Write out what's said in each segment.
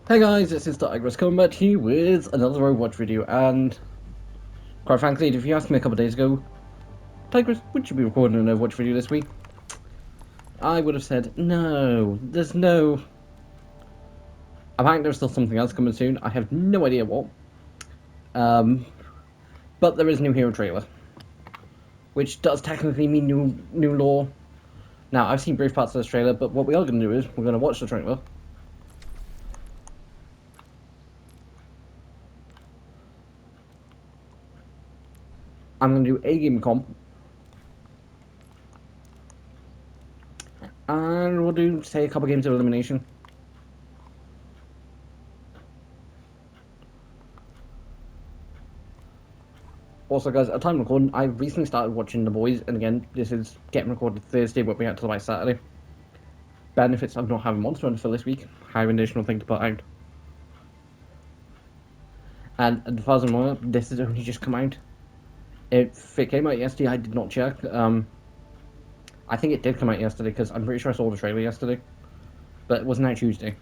Hey guys, this is Tigris coming back to you with another Overwatch video, and quite frankly, if you asked me a couple of days ago, Tigris, would you be recording an Overwatch video this week? I would have said, no, there's no... Apparently there's still something else coming soon, I have no idea what. But there is a new hero trailer, which does technically mean new lore. Now, I've seen brief parts of this trailer, but what we are going to do is, we're going to watch the trailer. I'm going to do a game comp, and we'll do, say, a couple games of elimination. Also, guys, at time of recording, I recently started watching The Boys, and again, this is getting recorded Thursday, but we out till by Saturday. Benefits of not having Monster Hunter for this week. Higher additional thing to put out. And as far as I'm aware, this has only just come out. If it came out yesterday, I did not check. I think it did come out yesterday, because I'm pretty sure I saw the trailer yesterday. But it wasn't out Tuesday.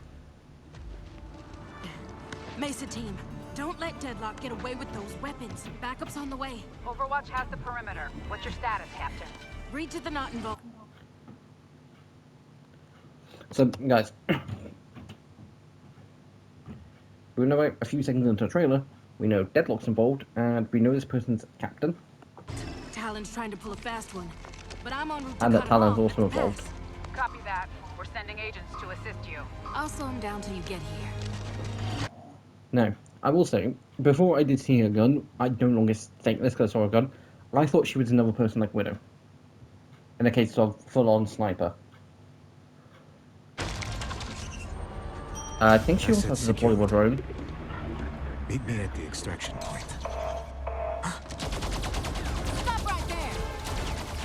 Mesa team, don't let Deadlock get away with those weapons. Backup's on the way. Overwatch has the perimeter. What's your status, Captain? Read to the not involved. So, guys, we know a few seconds into the trailer, we know Deadlock's involved, and we know this person's captain. Talon's trying to pull a fast one, but I'm en route to And that cut him Talon's off also at the involved. pass. Copy that. We're sending agents to assist you. I'll slow him down till you get here. Now, I will say, before I did see her gun, I no longer think this because I saw her gun. I thought she was another person like Widow. In a case of full-on sniper. I think she also has a deployable drone. Meet me at the extraction point. Stop right there!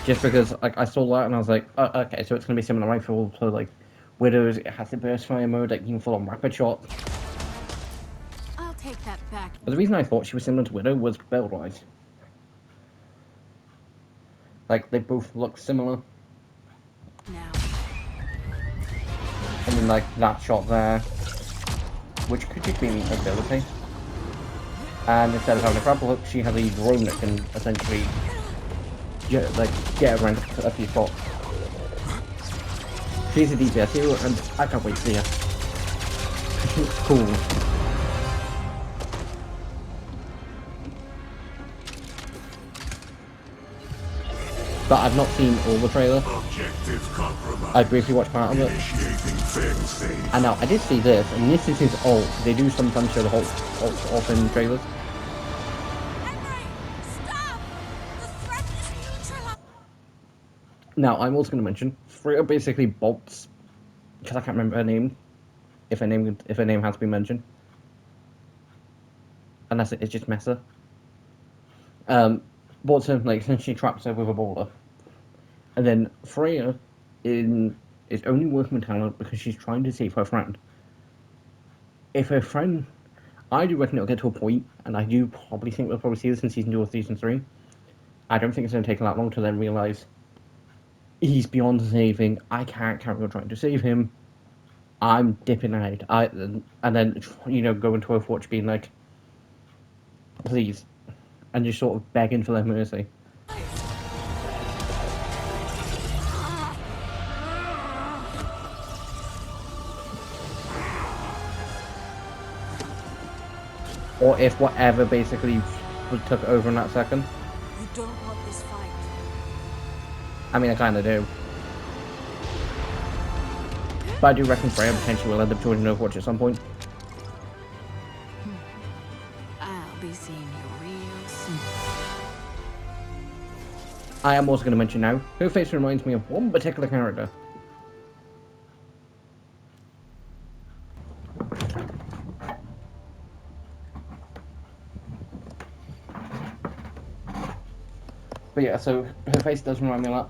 Just because like I saw that and I was like, oh, okay, so it's going to be similar rifle, so like Widow's, it has the burst fire mode, like you can full-on rapid shot. I'll take that back. But the reason I thought she was similar to Widow was build-wise. Like, they both look similar. Now. And then like that shot there, which could just be an ability. And instead of having a grapple hook, she has a drone that can essentially get around a few spots. She's a DPS hero, and I can't wait to see her. It's cool. But I've not seen all the trailer. I briefly watched part of it. And now, I did see this, and this is his ult. They do sometimes show the ult off in trailers. Henry! Stop! The threat is neutralized! Now, I'm also going to mention, Freya basically bolts, because I can't remember her name, if her name has been mentioned. Unless it's just Mesa. Bolts her, like, essentially traps her with a boulder. And then Freya is only working with Talon because she's trying to save her friend. If her friend... I do reckon it'll get to a point, and I do probably think we'll probably see this in Season 2 or Season 3. I don't think it's going to take that long to then realise he's beyond saving, I can't carry on trying to save him, I'm dipping out. And then, you know, go into Overwatch being like, please. And just sort of begging for their mercy. Or if whatever basically took over in that second. You don't want this fight. I mean, I kind of do. But I do reckon Freya potentially will end up joining Overwatch at some point. I'll be seeing you real soon. I am also going to mention now, her face reminds me of one particular character. But yeah, so her face does remind me a lot.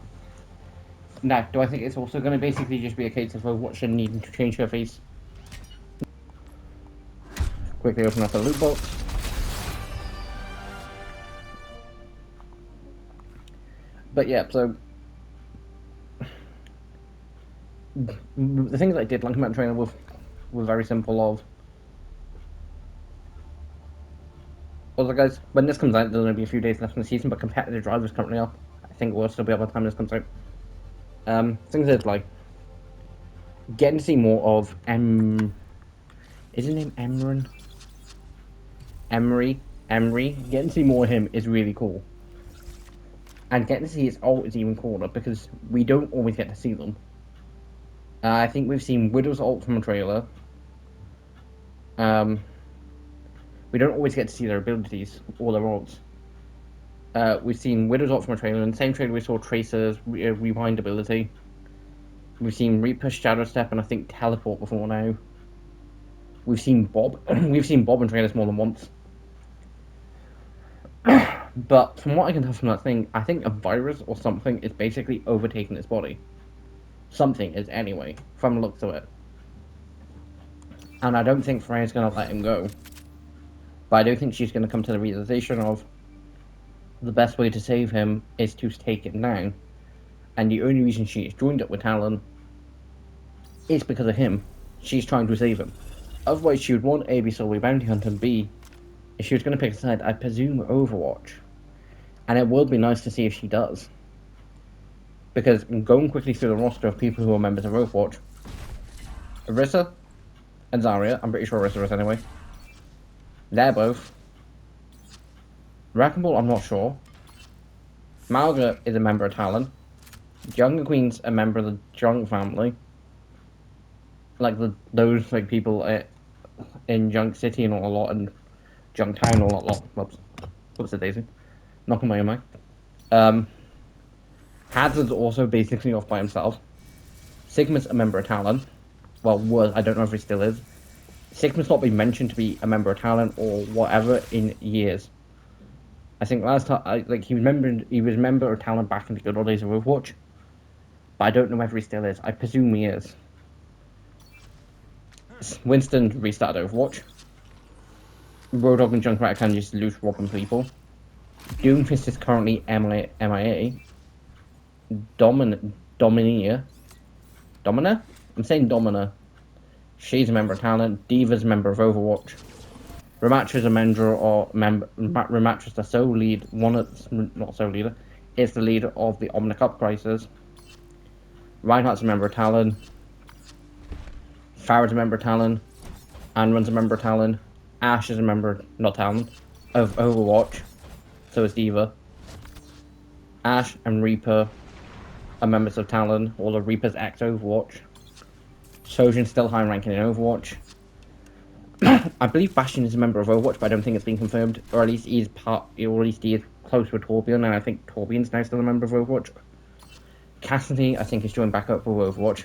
Now, do I think it's also going to basically just be a case of Overwatch needing to change her face? Quickly open up the loot box. But yeah, so the things I did like about the trailer were very simple of Also, guys, when this comes out, there's going to be a few days left in the season, but competitive drive is currently up. I think we'll still be up by the time this comes out. Things is like getting to see more of Is his name Emran? Emery. Getting to see more of him is really cool. And getting to see his ult is even cooler because we don't always get to see them. I think we've seen Widow's ult from a trailer. We don't always get to see their abilities or their ults. We've seen Widow's ult from a trailer. In the same trailer, we saw Tracer's rewind ability. We've seen Reaper, Shadow Step, and I think Teleport before now. We've seen Bob. We've seen Bob in trailers more than once. But from what I can tell from that thing, I think a virus or something is basically overtaking its body. Something is anyway, from the looks of it. And I don't think Freya's going to let him go. But I do think she's going to come to the realization of the best way to save him is to take it down. And the only reason she's joined up with Talon is because of him. She's trying to save him. Otherwise, she would want A, be solely bounty hunter, and B, if she was going to pick a side, I presume Overwatch. And it would be nice to see if she does. Because going quickly through the roster of people who are members of Overwatch, Orisa and Zarya, I'm pretty sure Orisa is anyway. They're both. Wrecking Ball, I'm not sure. Malga is a member of Talon. Jungle Queen's a member of the Junk family. Like those people in Junk City and all a lot, and Junk Town all a lot. Whoops, a daisy. Not on my own mic. Hazard's also basically off by himself. Sigma's a member of Talon. Well, was, I don't know if he still is. Sigma's not been mentioned to be a member of Talon or whatever in years. I think last time, he was member of Talon back in the good old days of Overwatch. But I don't know whether he still is. I presume he is. Winston restarted Overwatch. Roadhog and Junkrat can just loose robbing people. Doomfist is currently MIA. Domina? I'm saying Domina. She's a member of Talent. Diva's a member of Overwatch. Ramatra's a member Ramatra's the sole lead, not sole leader, is the leader of the Omni Cup Crisis. Reinhardt's a member of Talon. Farah's a member of Talon. Anran's a member of Talon. Ash is a member, not Talon, of Overwatch. So is Diva. Ash and Reaper are members of Talon, or the Reaper's ex-Overwatch. Sojourn's still high ranking in Overwatch. I believe Bastion is a member of Overwatch, but I don't think it's been confirmed, or at least he is close with Torbjorn, and I think Torbjorn's now still a member of Overwatch. Cassidy, I think, is joined back up with Overwatch.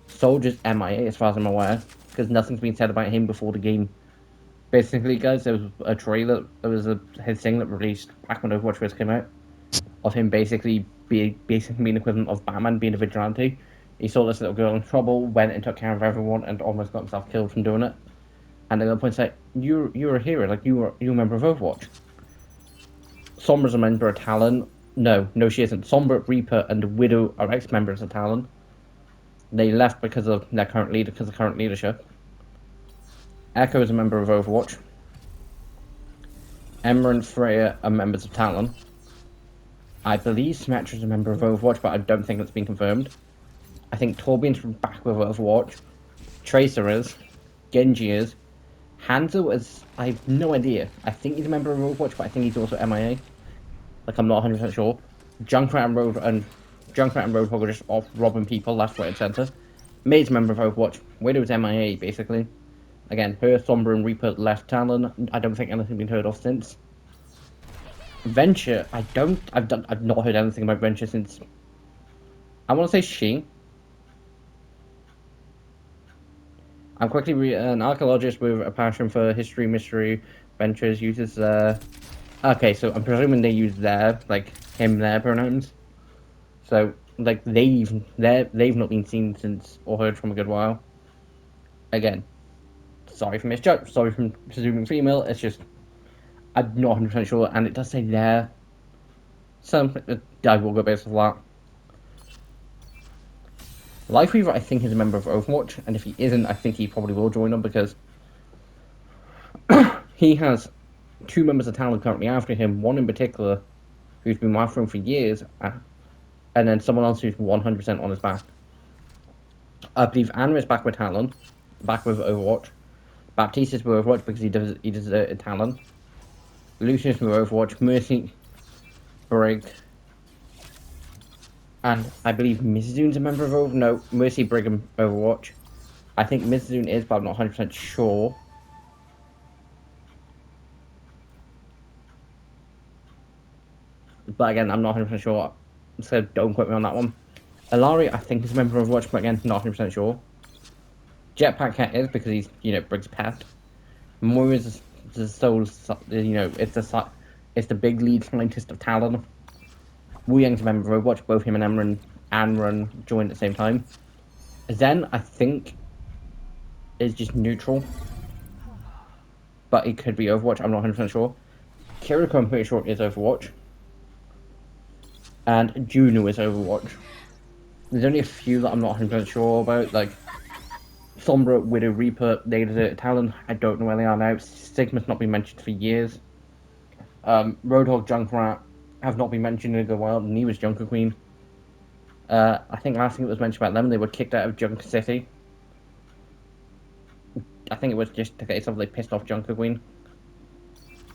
Soldier's MIA, as far as I'm aware, because nothing's been said about him before the game. Basically, guys, there was a trailer, his thing that released back when Overwatch first came out, of him basically being equivalent of Batman, being a vigilante. He saw this little girl in trouble, went and took care of everyone, and almost got himself killed from doing it. And at that point, say, you're a hero, you're a member of Overwatch. Sombra's a member of Talon. No, she isn't. Sombra, Reaper, and Widow are ex-members of Talon. They left because of their current leadership. Echo is a member of Overwatch. Emma and Freya are members of Talon. I believe Symmetra is a member of Overwatch, but I don't think it's been confirmed. I think Torbjorn's back with Overwatch. Tracer is. Genji is. Hanzo is... I have no idea. I think he's a member of Overwatch, but I think he's also MIA. I'm not 100% sure. Junkrat and Roadhog are just off robbing people left, right, and centre. Maid's a member of Overwatch. Widow's MIA, basically. Again, her, Sombra, and Reaper left Talon. I don't think anything's been heard of since. Venture, I've not heard anything about Venture since... I want to say she. I'm quickly an archaeologist with a passion for history, mystery, ventures, uses, okay, so I'm presuming they use their, him, their pronouns. So, they've not been seen since, or heard from a good while. Again, sorry for misjudge, sorry for presuming female, it's just, I'm not 100% sure, and it does say there. So, I will go based off that. Lifeweaver, I think, is a member of Overwatch, and if he isn't, I think he probably will join them, because he has two members of Talon currently after him. One in particular, who's been after him for years, and then someone else who's 100% on his back. I believe Anna is back with Talon, back with Overwatch. Baptiste is with Overwatch because he deserted Talon. Lucius with Overwatch. Mercy, Brig, and I believe Mizune's a member of Overwatch. No, Mercy, Brig, and Overwatch. I think Mizune is, but I'm not 100% sure. But again, I'm not 100% sure, so don't quote me on that one. Ilari, I think, is a member of Overwatch, but again, not 100% sure. Jetpack Cat is, because he's, Brig's pet. Moira is the sole, it's the big lead scientist of Talon. Wu Yang's a member of Overwatch, both him and Amran joined at the same time. Zen, I think, is just neutral. But it could be Overwatch, I'm not 100% sure. Kiriko, I'm pretty sure, is Overwatch. And Juno is Overwatch. There's only a few that I'm not 100% sure about, like Sombra, Widow, Reaper, they deserted Talon. I don't know where they are now. Sigma's not been mentioned for years. Roadhog, Junkrat have not been mentioned in a good while, and he was Junker Queen. I think last thing that was mentioned about them, they were kicked out of Junk City. I think it was just a case of they pissed off Junker Queen.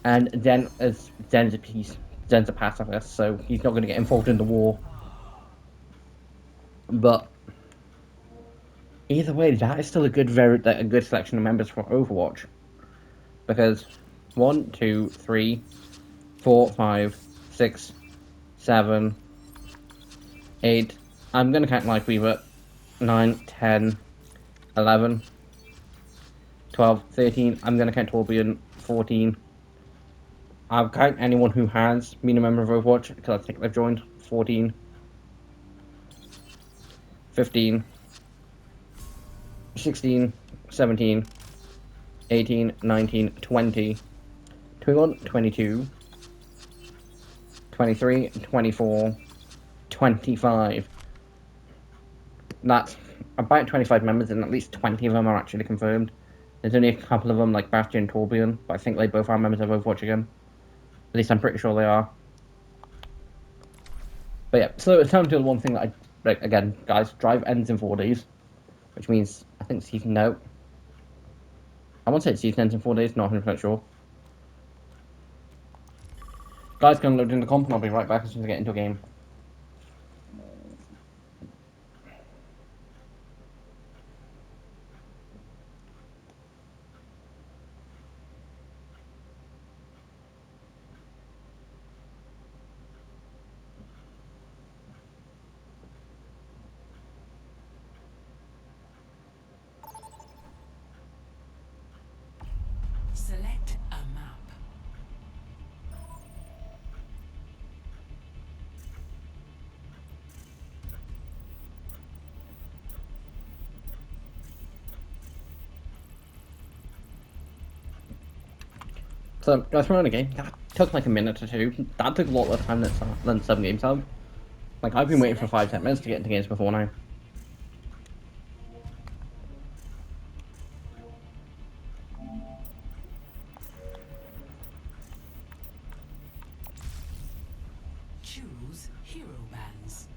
And Zen's a piece. Zen's a pacifist, so he's not going to get involved in the war. But either way, that is still a good selection of members for Overwatch. Because 1, 2, 3, 4, 5, 6, 7, 8. I'm going to count Lightweaver. 9, 10, 11, 12, 13. I'm going to count Torbjorn. 14. I'll count anyone who has been a member of Overwatch, because I think they've joined. 14. 15. 16, 17, 18, 19, 20, 21, 22, 23, 24, 25. That's about 25 members, and at least 20 of them are actually confirmed. There's only a couple of them, like Bastion and Torbjorn, but I think they both are members of Overwatch again. At least I'm pretty sure they are. But yeah, so it's time to do one thing that I, like, again, guys, drive ends in 4 days. Which means, I think season, no. I want to say season ends in 4 days, not 100% sure. Guys, gonna load in the comp and I'll be right back as soon as I get into a game. Select a map. So, guys, we're on a game. That took like a minute or two. That took a lot less time than some games have. Like, I've been waiting for 5-10 minutes to get into games before now. Choose hero bands.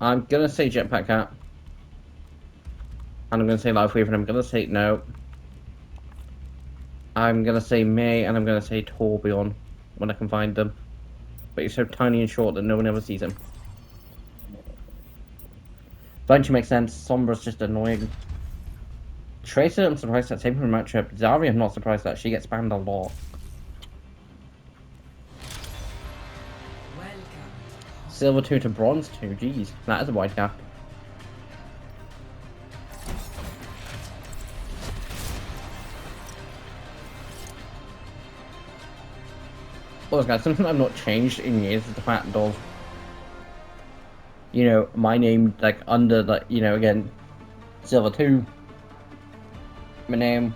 I'm gonna say Jetpack Cat. And I'm gonna say Lightweaver, and I'm gonna say no. I'm gonna say May, and I'm gonna say Torbjorn when I can find them. But he's so tiny and short that no one ever sees him. Venture makes sense. Sombra's just annoying. Tracer, I'm surprised that same from a matchup. Zarya, I'm not surprised that she gets spammed a lot. Welcome. Silver 2 to Bronze 2, jeez, that is a wide gap. Well, guys, something I've not changed in years is the fact of, my name, like, under, like, again, Silver 2, my name,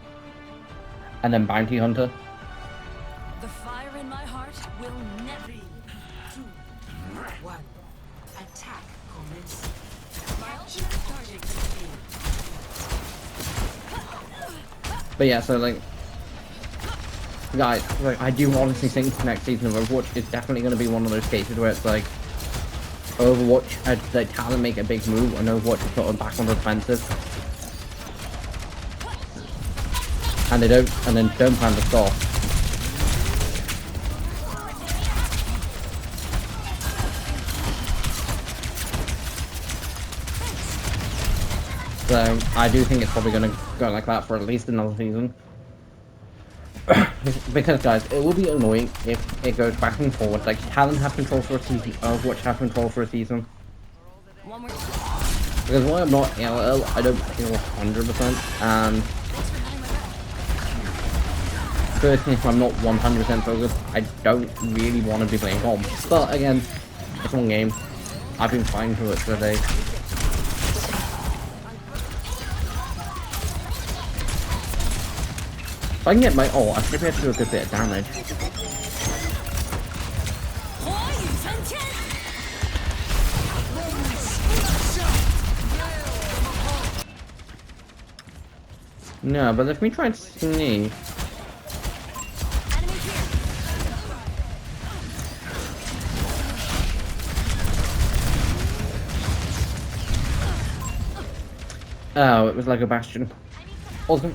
and then Bounty Hunter. The fire in my heart will never. 3, 2, 1. Attack commence. Capture target. But yeah, so like, guys, like, I do honestly think the next season of Overwatch is definitely going to be one of those cases where it's like, Overwatch, the talent make a big move, and Overwatch is sort of back on the defensive. And they don't, and then don't plan to stop. So, I do think it's probably going to go like that for at least another season. Because, guys, it will be annoying if it goes back and forward. Like, Talon have control for a season, Overwatch have control for a season. One more. Because while I'm not ill, I don't feel 100%, and personally, if I'm not 100% focused, I don't really want to be playing comp. But again, it's one game. I've been fine through it today. If I can get my I should be able to do a good bit of damage. No, but if we try to sneak. Oh, it was like a bastion. Also,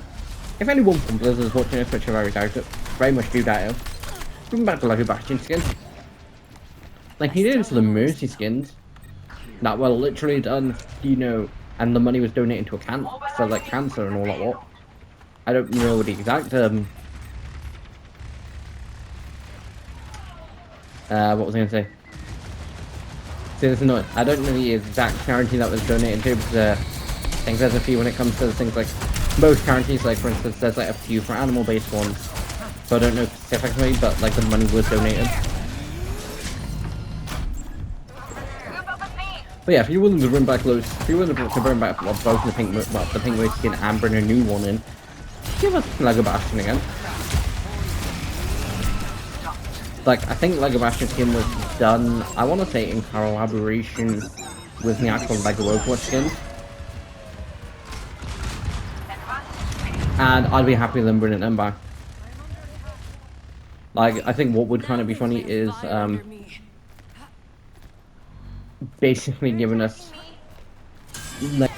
if anyone from Blizzard is watching this, which I very doubt it, very much do doubt it, bring back the Lego Bastion skin. Like, he did it for the Mercy skins that were literally done, you know, and the money was donated to a for like cancer and all that lot. I don't know the exact what was I gonna say? See, this is annoying. I don't know the exact charity that was donated to, because I think there's a few when it comes to things like most charities. Like, for instance, there's like a few for animal-based ones, so I don't know specifically, but like the money was donated. But yeah, if you're willing to bring back those, if you're willing to bring back both the pink race skin and bring a new one in, give us Lego Bastion again. Like, I think Lego Bastion skin was done, I want to say, in collaboration with the actual Lego Overwatch skin. And I'd be happy with them bringing them back. Like, I think what would kind of be funny is, basically giving us, like,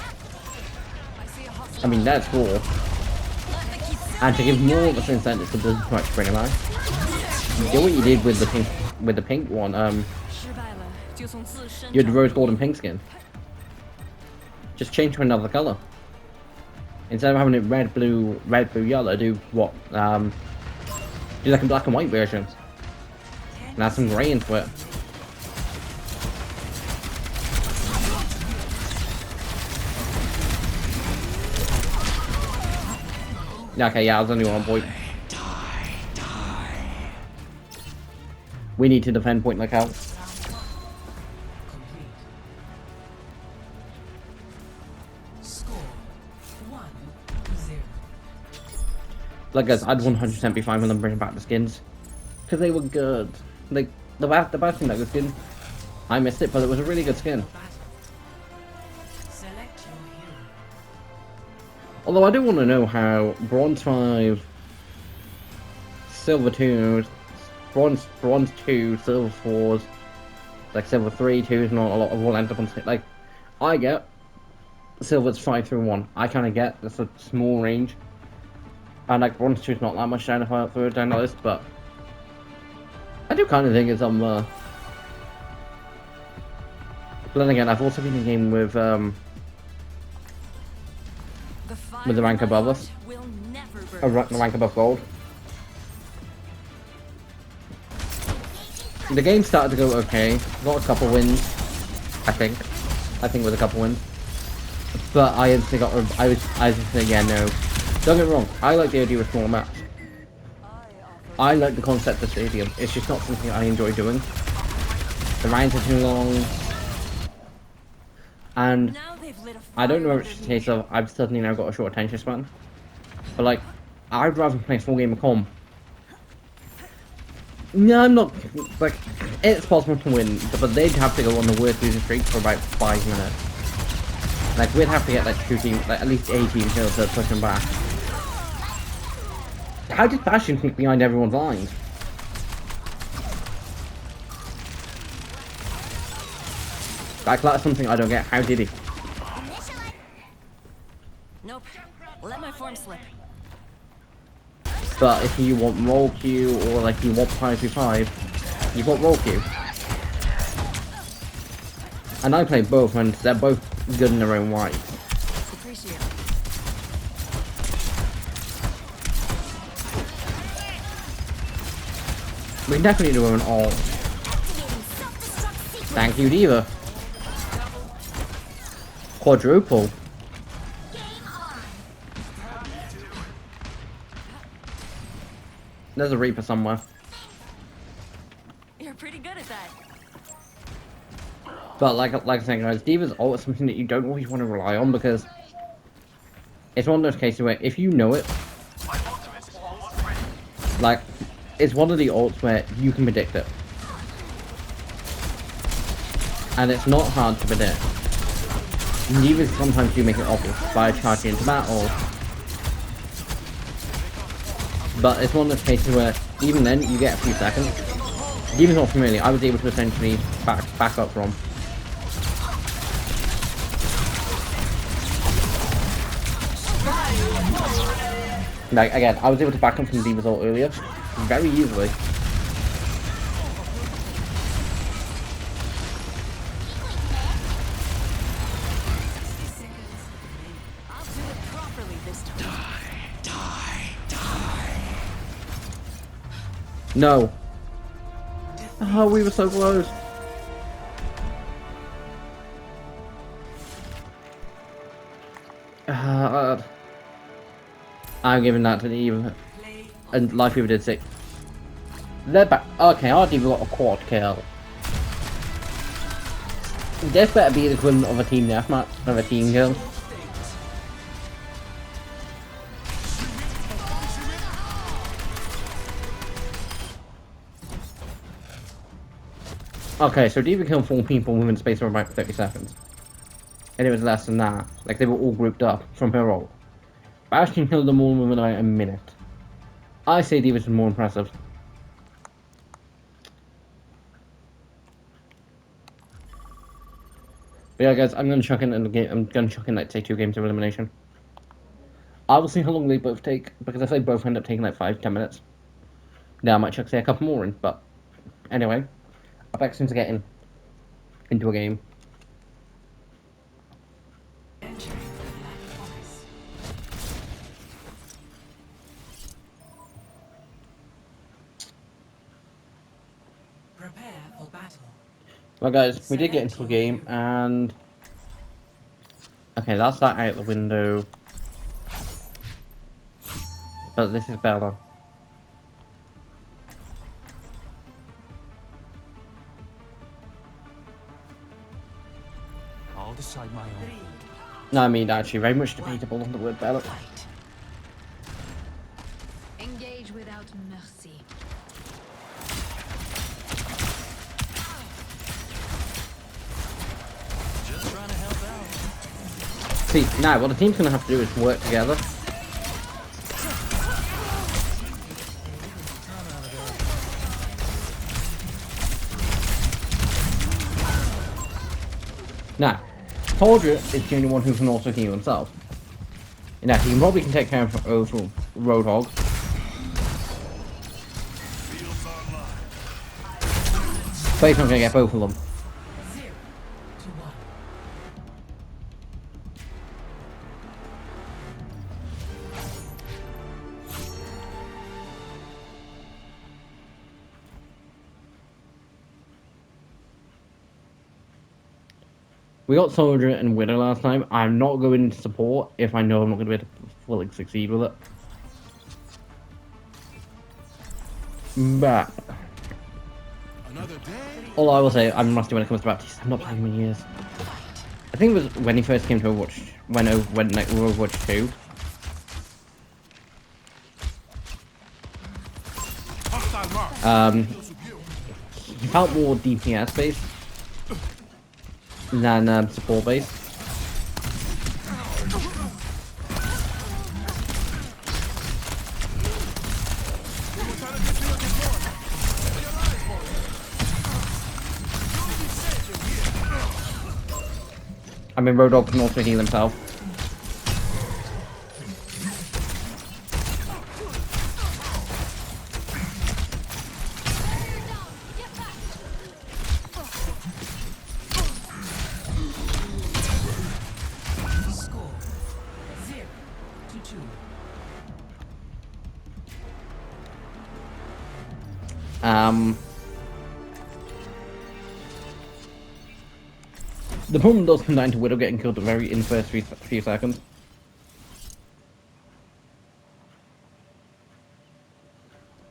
I mean, that's cool. And to give more of an incentive to Blizzard to actually bring them back. You know what you did with the pink one, you had the rose gold and pink skin. Just change to another color. Instead of having it red, blue, yellow, do what? Do like a black and white version. And add some grey into it. Okay, yeah, I was only on point. We need to defend point like hell. Score 1-0. Like, guys, I'd 100% be fine with them bringing back the skins, because they were good. Like, the Bastion Lego skin, I missed it, but it was a really good skin. Select your hero. Although I do want to know how Bronze 5, Silver 2, Bronze 2, Silver 4s, like Silver 3, 2s, not a lot of all end up on, like, I get Silver's 5 through 1. I kind of get that's a small range. And like Bronze 2 is not that much down down the list, but I do kind of think it's on But then again, I've also been in a game with the rank above us, the rank above gold. The game started to go okay. Got a couple wins, I think with a couple wins. But I instantly I just said, yeah, no. Don't get me wrong, I like the idea of small maps. I like the concept of stadium. It's just not something I enjoy doing. The rounds are too long. And I don't know if it's a case of I've suddenly now got a short attention span. But like, I'd rather play a full game of comp. No, I'm not, like, it's possible to win, but they'd have to go on the worst losing streak for about 5 minutes. Like, we'd have to get like 2 teams, like at least 18 kills to push them back. How did Bastion sneak behind everyone's lines? Like, that's something I don't get. How did he? Nope. Let my form slip. But if you want roll Q or like you want 5v5, you've got roll Q. And I play both, and they're both good in their own right. Appreciate it. We definitely do an all. Thank you, Diva. Quadruple. There's a Reaper somewhere. You're pretty good at that. But like I said, guys, Diva's ult is something that you don't always want to rely on because it's one of those cases where if you know it, like, it's one of the ults where you can predict it. And it's not hard to predict. Divas sometimes do make it obvious by charging into battle. But it's one of those cases where even then you get a few seconds. Diva's not familiar, I was able to essentially back up from. Like, again, I was able to back up from Diva's ult earlier, very easily. I'll do it properly this time. No. Oh, we were so close. I'm giving that to Eve. And Life Weaver did 6. They're back. Okay, our Diva got a quad kill. This better be the equivalent of a team deathmatch, of a team kill. Okay, so Diva killed 4 people within the space of about 30 seconds. And it was less than that. Like, they were all grouped up from her ult. Bastion killed them all within about a minute. I say Diva's more impressive. But yeah, guys, I'm gonna chuck in the game. I'm gonna chuck in like say 2 games of elimination. I will see how long they both take because if they both end up taking like 5-10 minutes, now I might chuck say a couple more in. But anyway, I'm back soon to get into a game. Entering the Black Forest. Prepare for battle. Well, guys, we did get into a game, and okay, that's that out the window. But this is Bella. I'll decide my own. No, I mean actually very much debatable on the word Bella. Fight. Engage without mercy. Just trying to help out. See, now what the team's gonna have to do is work together. Now, Soldier is the only one who can also heal himself. Now, he probably can take care of Roadhog. But he's not gonna get both of them. 0 to 1. We got Soldier and Widow last time. I'm not going into support if I know I'm not going to be able to fully succeed with it. But Another day. all I will say, I'm rusty when it comes to Baptiste. I'm not playing him in years. I think it was when he first came to Overwatch, when like Overwatch 2. Hostile mark. He felt more DPS based than support based. mean, Road Dogg can also heal himself. Score 0-2. The problem does come down to Widow getting killed in the first few seconds.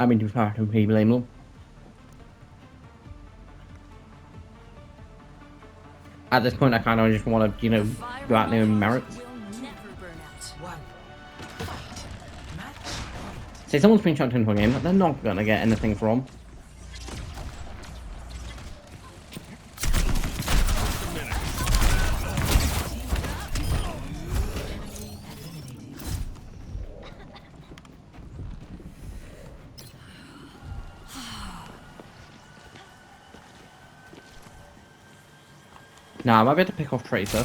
I mean, to be fair, I don't really blame them. At this point, I kind of just want to, you know, go out there and merit. Will never burn out. 1. Fight. Match point. Say someone's been chucked into a game that they're not gonna get anything from. Now, I might be able to pick off Tracer.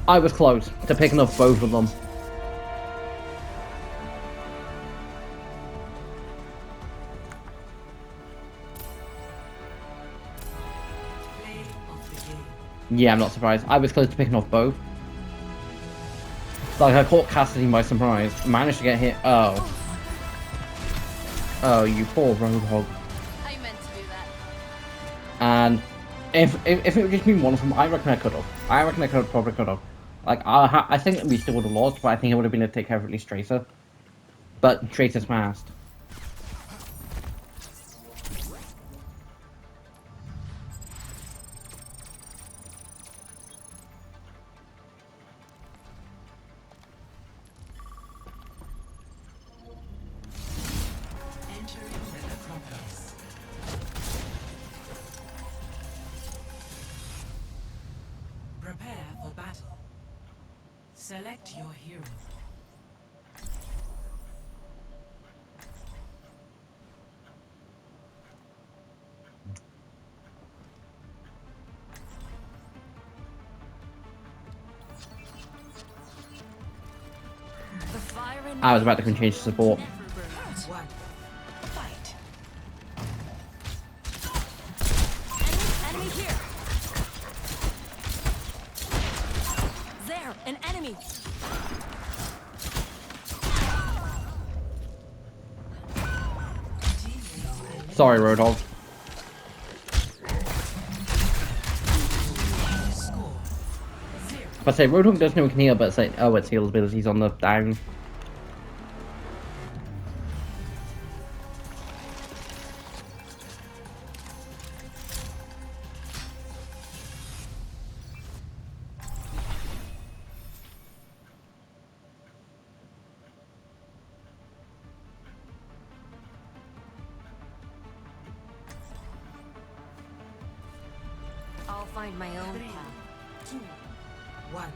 I was close to picking off both of them. Play of the game. Yeah, I'm not surprised. I was close to picking off both. Like, I caught Cassidy by surprise. Managed to get hit. Oh. Oh, you poor Roadhog. I meant to do that. And if it would just been one of them, I reckon I could have. I reckon I probably could have. Like, I think we still would have lost, but I think it would have been a take care of at least Tracer. But Tracer's fast. Entering the Necropolis. Prepare for battle. Select your hero. The fire in I was about to continue to support. never burn out. 1. Fight. Enemy here. There, an enemy. Sorry, Roadhog. Score 0. But say Roadhog does know he can heal, but say its heal abilities on the down. I'll find my own 3, path. 2, 1.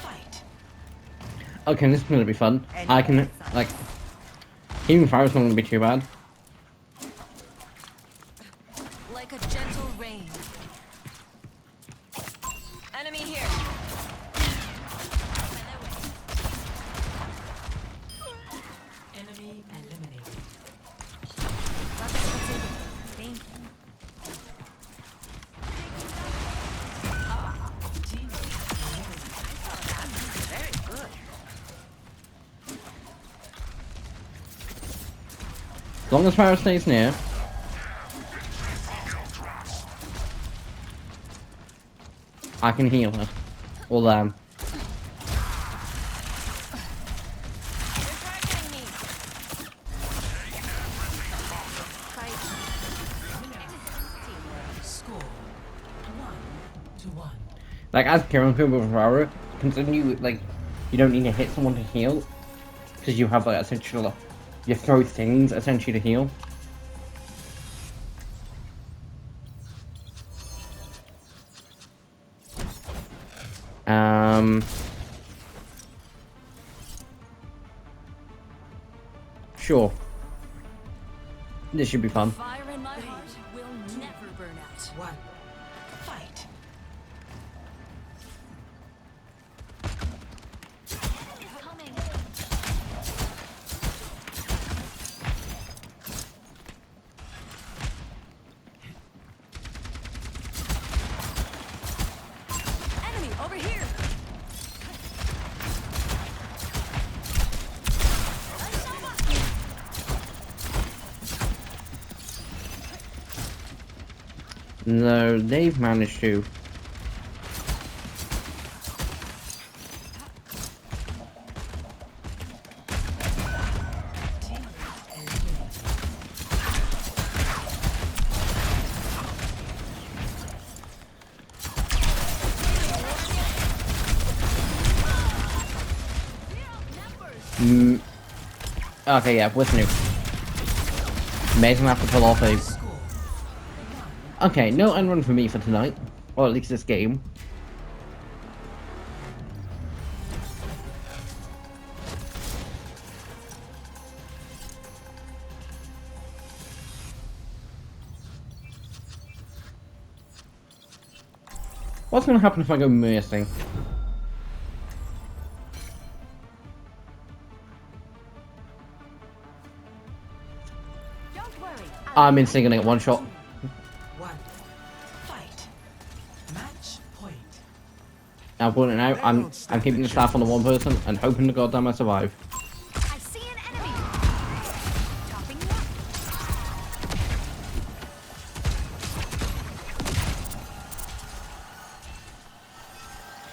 Fight. Okay, this is gonna be fun. I can, like, even Fire's not gonna be too bad. Like a gentle rain. Enemy here. Enemy eliminated. Thank you. Team eliminated. Very good. As long as Fire stays near. I can heal her. Or them. They're targeting me. Fight. Score 1-1. Like, as Kieran could with Farah, considering you, like, you don't need to hit someone to heal. Because you have, like, essentially, you throw things, essentially, to heal. Sure. This should be fun. Fire in my heart will never burn out. One. Fight. Enemy over here. No, they've managed to. Okay, yeah, what's new? Amazing have to pull off a... Okay, no end run for me for tonight. Or at least this game. What's gonna happen if I go missing? Don't worry. I'm instantly gonna get one shot. One. Fight. Match point. I'm putting it out. I'm keeping the staff on the one person and hoping to goddamn I survive. I see an enemy. Topping you up.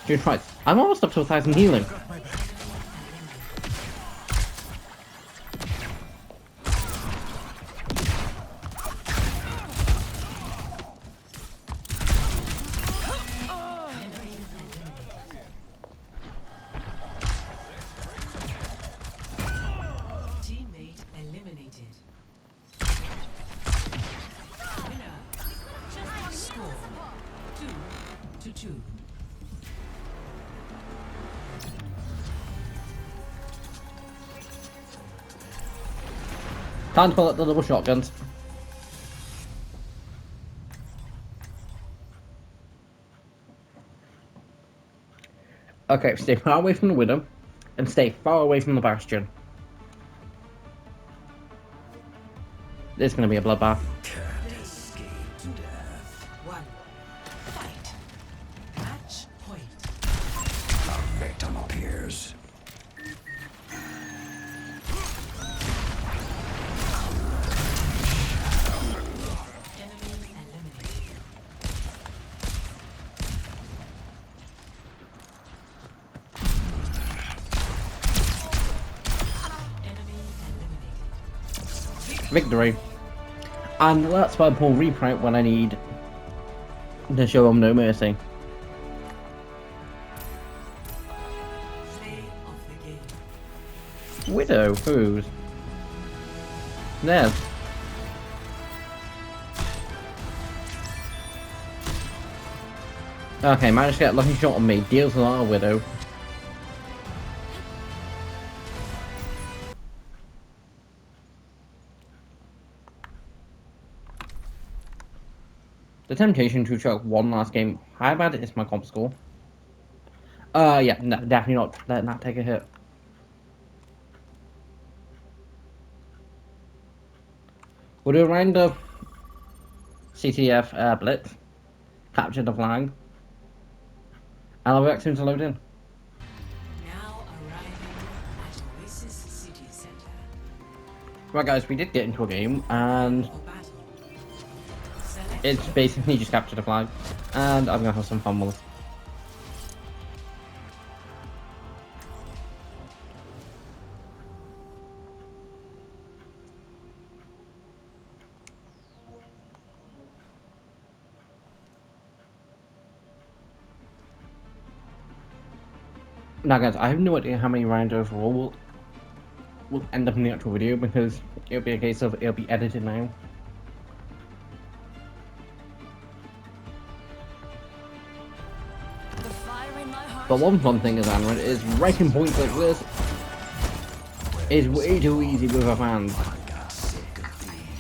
Dude, right. I'm almost up to 1,000 healing. Teammate eliminated. Winner. Score 2-2. Time to pull out the double shotguns. Okay, stay far away from the widow, and stay far away from the bastion. This is gonna be a bloodbath. One. Fight. Match point. Victim appears. Enemy eliminated. Enemy eliminated. Victory. And that's why I pull reprint when I need to show them no mercy. Play of the game. Widow? Who's? Nev. Okay, managed to get a lucky shot on me. Deals with our widow. The temptation to choke one last game. How bad is my comp score? Yeah, no, definitely not letting that take a hit. We'll do a round of CTF blitz. Capture the flag. And I'll be back soon to load in. Now arriving at Oasis City Center. Right guys, we did get into a game and For battle. Select it's basically just capture the flag. And I'm gonna have some fun with it. Now guys, I have no idea how many rounds overall will end up in the actual video because it'll be a case of it'll be edited now. The fire in my heart But one fun thing is, Aaron, is wrecking points like this is way too easy with our fans. Got sick of these.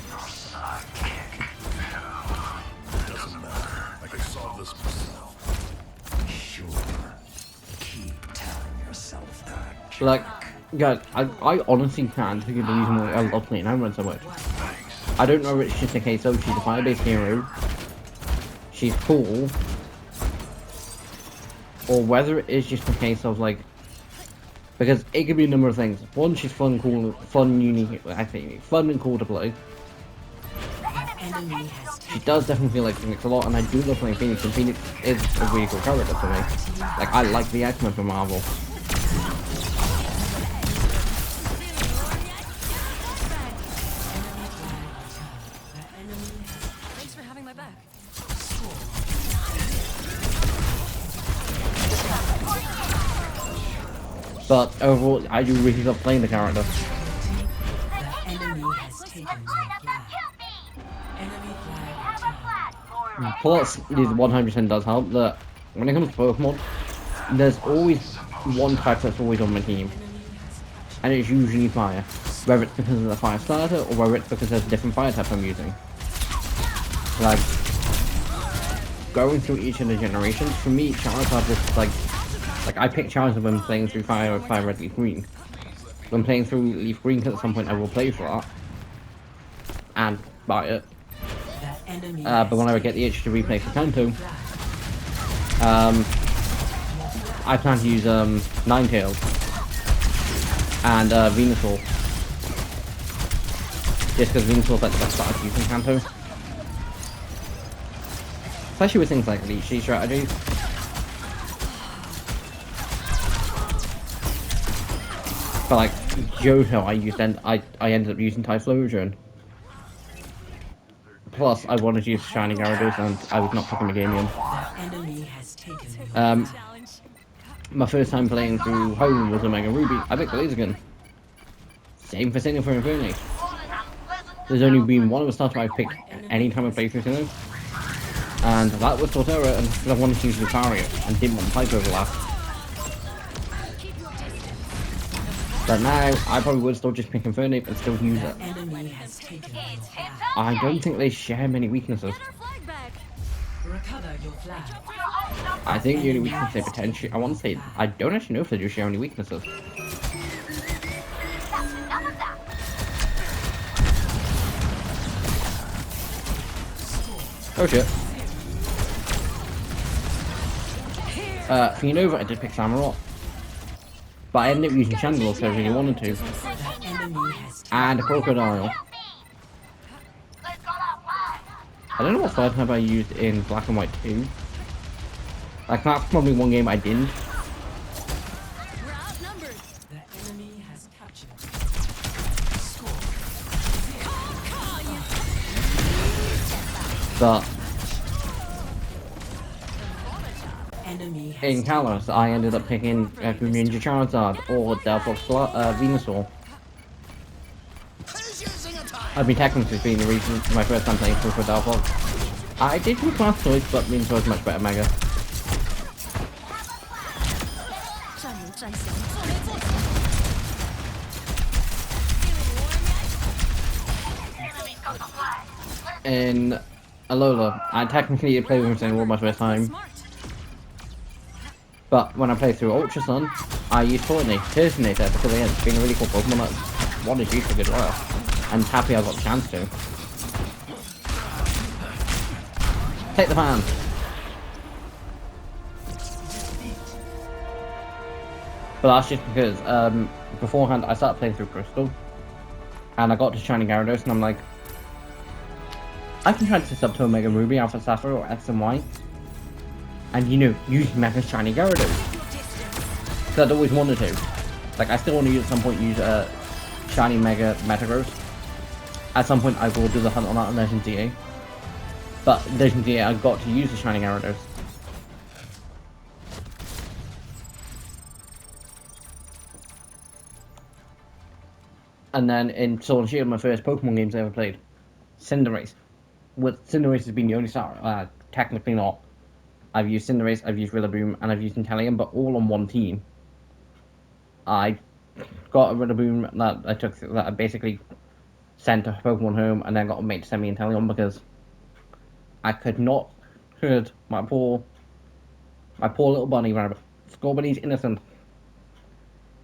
Doesn't matter. I can solve this myself. Sure. Keep telling yourself that. Like, guys, I honestly can't figure the reason why I love playing Aaron so much. I don't know if it's just a case of she's a fire-based hero, she's cool, or whether it is just a case of like, because it could be a number of things. One, she's fun, cool, fun, unique, I think, fun and cool to play. Enemy has She does definitely feel like Phoenix a lot, and I do love playing Phoenix, and Phoenix is a really cool character for me. Like, I like the X-Men from Marvel. Thanks for having my back. But overall, I do really love playing the character. the enemy has taken the flag. Enemy flag returned. Plus, this 100% does help that when it comes to Pokemon, there's always one type that's always on my team, and it's usually fire. Whether it's because of the fire starter, or whether it's because there's a different fire type I'm using. Like, going through each of the generations, for me, Charizard just like I pick Charizard when playing through Fire, Red, Leaf Green. When playing through Leaf Green, because at some point I will play for that, and buy it. The enemy But when I get the itch to replay for Kanto, I plan to use Ninetales and Venusaur. Just because Venusaur's like the best start to use in Kanto. Especially with things like Leech strategies. But like Johto, I ended up using Typhlosion. Plus, I wanted to use Shiny Gyarados, and I was not picking the game in. The enemy has taken the Challenge. My first time playing through Home was Omega Ruby. I picked Blaziken. Same for Sinnoh for Inferno. There's only been one of the starters I've picked any time I played through Sinnoh. And that was Torterra, and because I wanted to use Lucario and didn't want the Pipe overlap. But now, I probably would still just pick Inferno and still use it. enemy has taken the flag. I don't think they share many weaknesses. Get our flag back. Recover your flag. I think the only weakness they potentially, I want to say, I don't actually know if they do share any weaknesses. Oh shit. For Unova, I did pick Samurott. But I ended up using Chandler if I really wanted to. The enemy has And a Crocodile. I don't know what fire type I used in Black and White 2. Like, that's probably one game I didn't. We're outnumbered. the enemy has captured. But Enemy has in Kalos, I ended up picking Ninja Charizard or Delphox Venusaur. I've been technically being the reason for my first time playing through for Delphox. I did do Blastoise, but Venusaur is much better Mega. 战有战降，做没做错。In Alola, I technically played with him my first time. Smart. But when I played through Ultra Sun, I used Personator because again, it's been a really cool Pokemon that wanted to use for a good while. And happy I got the chance to. Take the fan! But that's just because beforehand I started playing through Crystal. And I got to Shiny Gyarados and I'm like, I can try this up to Omega Ruby, Alpha Sapphire or X and Y. And you know, use Mega Shiny Gyarados. Because I'd always wanted to. Like, I still want to use at some point use Shiny Mega Metagross. At some point I will do the hunt on that in Legend DA. But Legend DA I got to use the Shiny Gyarados. And then in Sword and Shield, my first Pokemon games I ever played, Cinderace. With Cinderace has been the only star, technically not, I've used Cinderace, I've used Rillaboom, and I've used Inteleon, but all on one team. I got a Rillaboom that I basically sent a Pokemon home, and then got a mate to send me Inteleon because I could not hurt my poor little bunny rabbit. Scorbunny's innocent.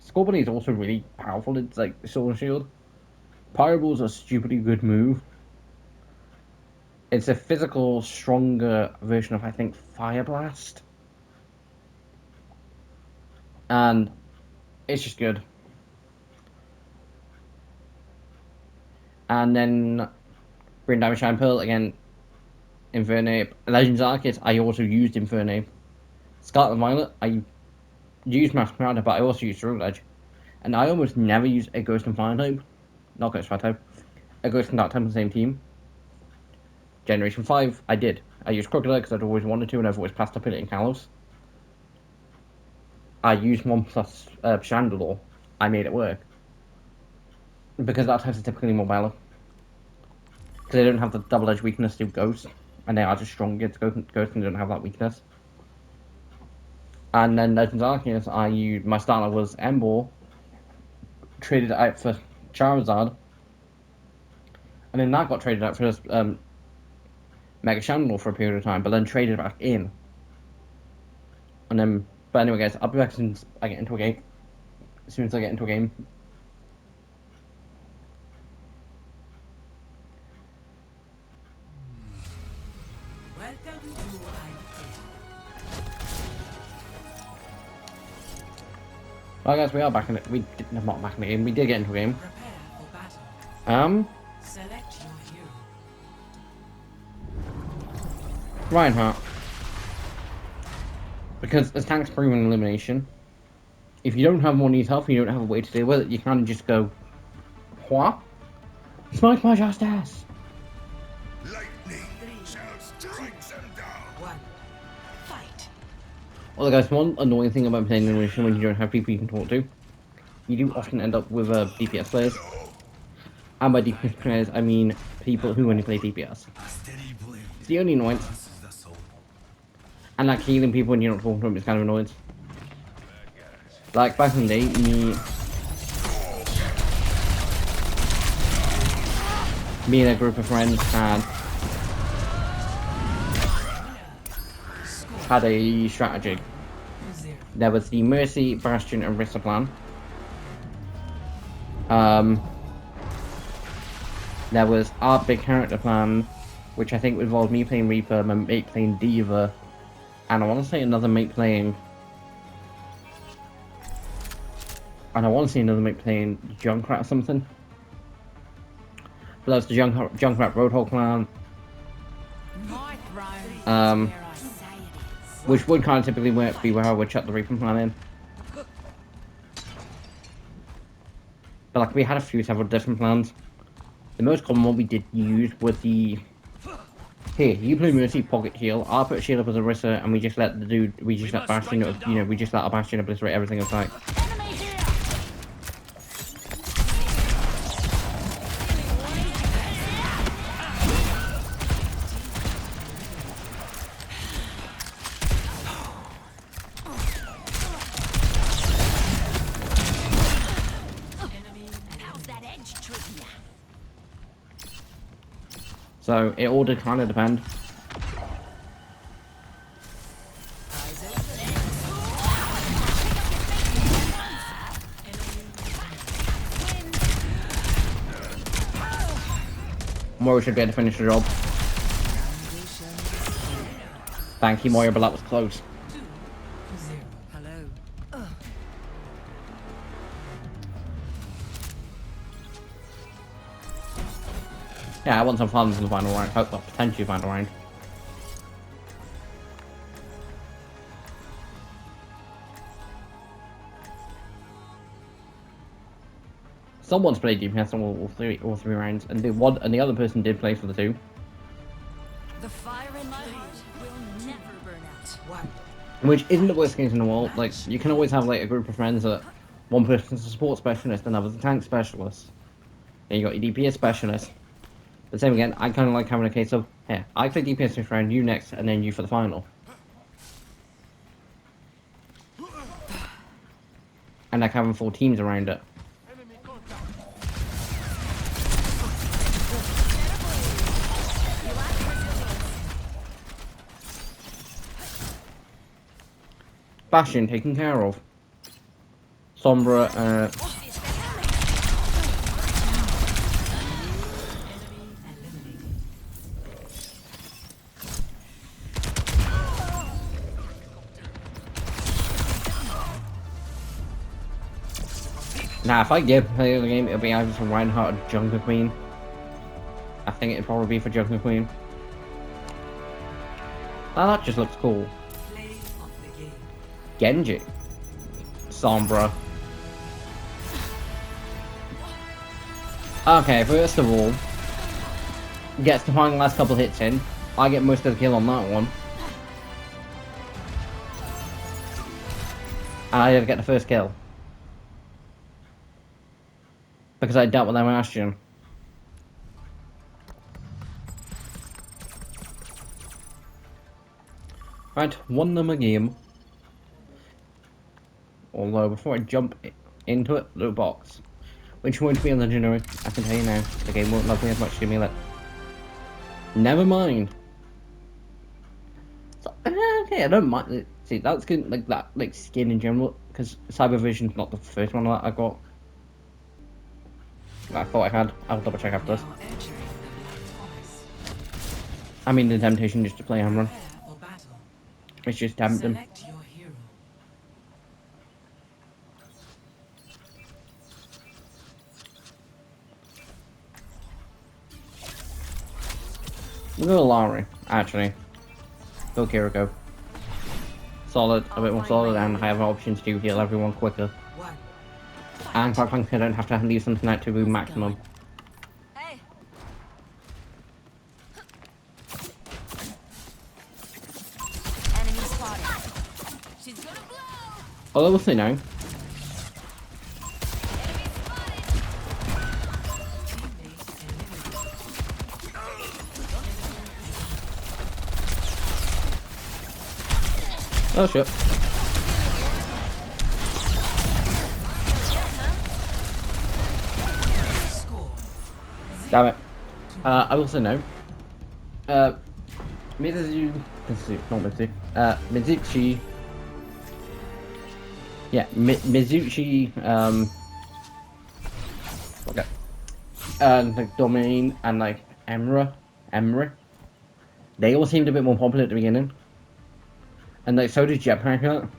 Scorbunny is also really powerful. It's like Sword and Shield. Pyrobal's a stupidly good move. It's a physical, stronger version of, I think, Fire Blast. And it's just good. And then Green Diamond Shine Pearl, again, Infernape. Legends Arceus, I also used Infernape. Scarlet Violet, I used Master Commander, but I also used Root Edge. And I almost never use a Ghost and Fire type. Not Ghost and Fire type. A Ghost and Dark type on the same team. Generation 5, I did. I used Crocodile because I'd always wanted to, and I've always passed up it in Kalos. I used 1 plus Chandelure. I made it work. Because that types are typically more valor. Because they don't have the double edge weakness to Ghost. And they are just strong against Ghost and don't have that weakness. And then Legends Arceus, my starter was Emboar. Traded it out for Charizard. And then that got traded out for Mega Chandelure for a period of time, but then traded back in. And then, but anyway, guys, I'll be back as soon as I get into a game. As soon as I get into a game. Welcome to Well, guys, we are back in it. We did not back in the game. We did get into a game. prepare for battle. Select your hero. Reinhardt. Because as tanks proven elimination, if you don't have more needs health, you don't have a way to deal with it. You kind of just go, what? Smite my justice. Lightning shall strike them down. One. Fight. Well, guys, one annoying thing about playing elimination when you don't have people you can talk to, you do often end up with DPS players. And by DPS players, I mean people who only play DPS. Steady blade. It's the only annoyance. This is the soul. And like healing people when you're not talking to them is kind of annoying. Like back in the day, me and a group of friends had a strategy. There was the Mercy, Bastion, and Rissa plan. There was our big character plan, which I think involved me playing Reaper, my mate playing Diva, and I want to say another mate playing. And I want to see another mate playing Junkrat or something. But that's the Junkrat Roadhog clan. My throne is where I say it is. Which would kind of typically be where I would chuck the Reaper plan in. But like we had a few several different plans. The most common one we did use was the... Here, you play Mercy Pocket Shield, I'll put Shield up as a Rissa, and we just let the dude, we just let Bastion, we just let our Bastion obliterate everything in sight. Enemy here! How's that edge treating ya? So, it all did kind of depend. Moira should be able to finish the job. Thank you, Moira, but that was close. Hello. Yeah, I want some farms in the final round. Hope, well, potentially final round. Someone's played DPS on all three rounds, and the other person did play for the two. The fire in my heart will never burn out. One. Which isn't the worst case in the world. Like, you can always have like a group of friends that one person's a support specialist, another's a tank specialist. Then you got your DPS specialist. But same again, I kind of like having a case of, here, I play DPS this round, you next, and then you for the final. and like having full teams around it. Bastion taken care of. Sombra, Nah, if I did play the game, it'll be either for Reinhardt or Jungle Queen. I think it'd probably be for Jungle Queen. Oh, that just looks cool. Play of the game. Genji. Sombra. Okay, first of all, gets to find the last couple hits in. I get most of the kill on that one. And I didn't get the first kill. Because I dealt with them Bastion. Right, won them a game. Although, before I jump into it, the box. Which won't be a legendary, I can tell you now. The game won't love me as much to me like. Never mind. So, okay, I don't mind. See, that's good, like that, like skin in general, because Cyber Vision's not the first one that I got. I thought I had. I'll double check after this. Now entering the Black Forest. I mean, the temptation just to play Hamron. Prepare for battle. It's just tempting. Select your hero. We'll go to Lowry, actually. Go Kiriko. Solid, a bit more solid, and I have options to heal everyone quicker. One. And quite frankly, I don't have to leave something out to do maximum. Hey. Enemy spotted. She's gonna blow. Although we'll see now. Oh shit. Score. Damn it. I also know. Mizuchi. Yeah, Mizuchi, okay. Like Domain and like Emery. They all seemed a bit more popular at the beginning. And like so did Jetpack.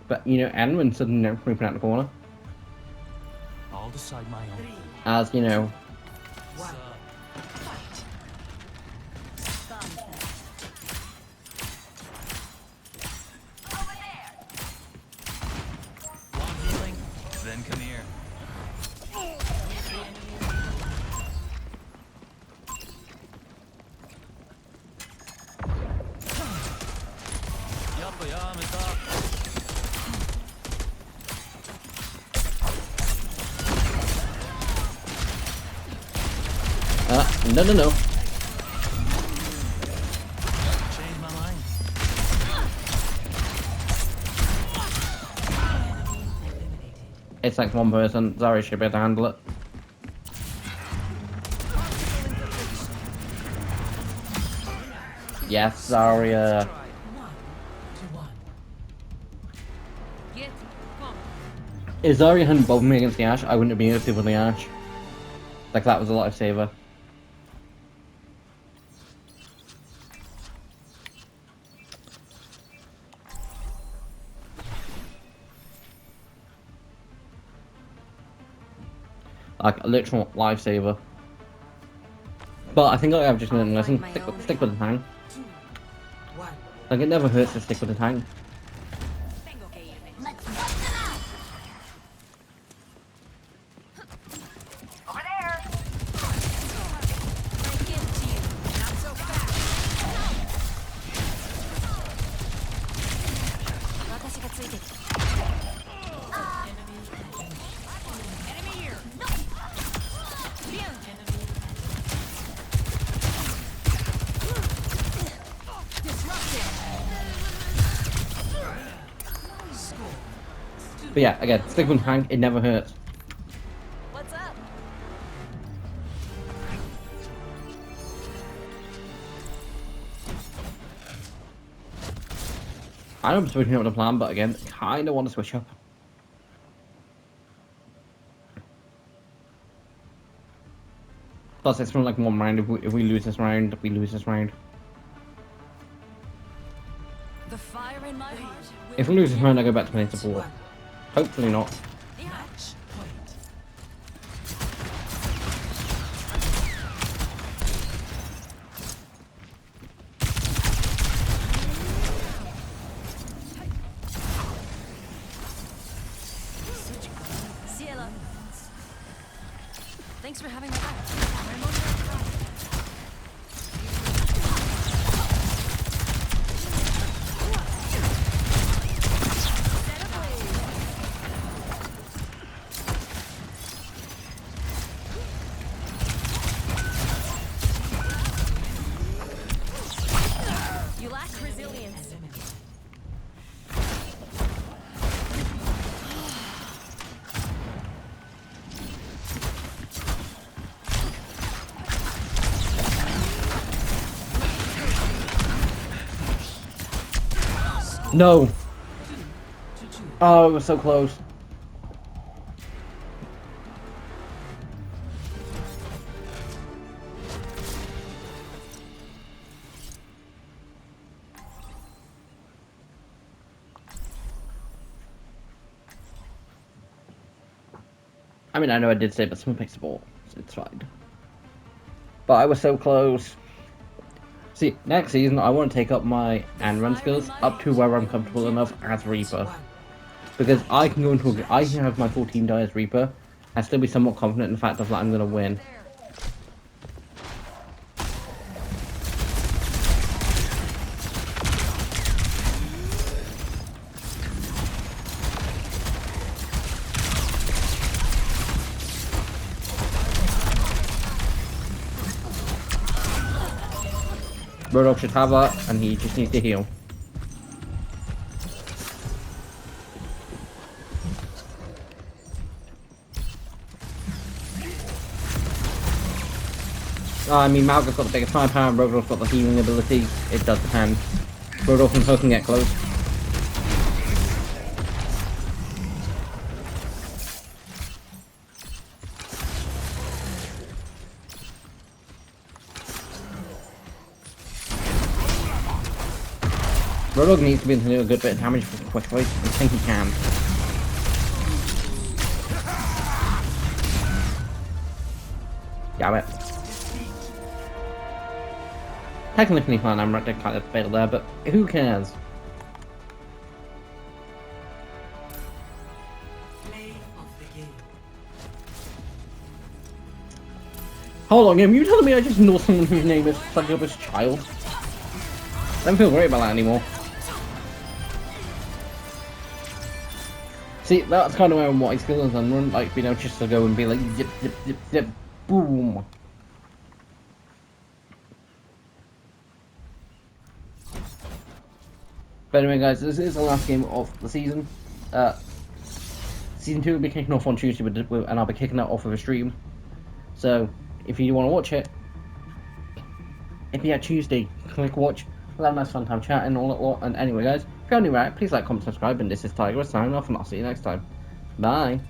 But you know, Enwin suddenly creeping out the corner. I'll decide my own. As you know, One. Fight. Want healing? Then come here. Yappa ya Meta. no. Change my mind. It's like one person. Zarya should be able to handle it. Yes, Zarya. 1-1. Get. Come. If Zarya hadn't bothered me against the Ashe, I wouldn't have been able to with the Ashe. Like that was a lifesaver. Like a literal lifesaver. But I think I'm just gonna listen. Stick with the tank. 2, 1. Like it never hurts to stick with the tank. Tengo que irme. Over there. I give it to you. Not so fast. 私がついてる。Enemy here. Disrupted. But yeah, again, stick with Hank, it never hurts. What's up? I know I'm switching up the plan, but again, kind of want to switch up. Plus, it's from like one round. If we lose this round, we lose this round. The fire in my heart. If we lose this round, I go back to playing support. Hopefully not. Match point. Ciela. Thanks for having me back. I'm on your side. You lack resilience. No! Oh, it was so close. I mean, I know I did say, but someone picks the ball, so it's fine. But I was so close. See, next season, I want to take up my and run skills up to where I'm comfortable enough as Reaper. Because I can go into I can have my full team die as Reaper and still be somewhat confident in the fact of that I'm going to win. Roadhog should have that, and he just needs to heal. I mean, Malga's got the biggest firepower, and Roadhog's got the healing ability. It does depend. Roadhog and Ho can get close. Roadhog needs to be able to do a good bit of damage quickly. I think he can. Damn it. Technically, fine, I'm right to kind of fail there, but who cares? Play of the game. Hold on, you telling me I just know someone whose name is Succubus Child? I don't feel great about that anymore. See, that's kind of where what his skills on run, like, you know, just to go and be like, zip, zip, zip, zip, boom. But anyway, guys, this is the last game of the season. Season 2 will be kicking off on Tuesday, and I'll be kicking that off with a stream. So, if you want to watch it, it'll be at Tuesday. Click watch. We'll have a nice fun time chatting, all that lot. And anyway, guys, if you're new, right, please like, comment, subscribe. And this is Tiger signing off, and I'll see you next time. Bye.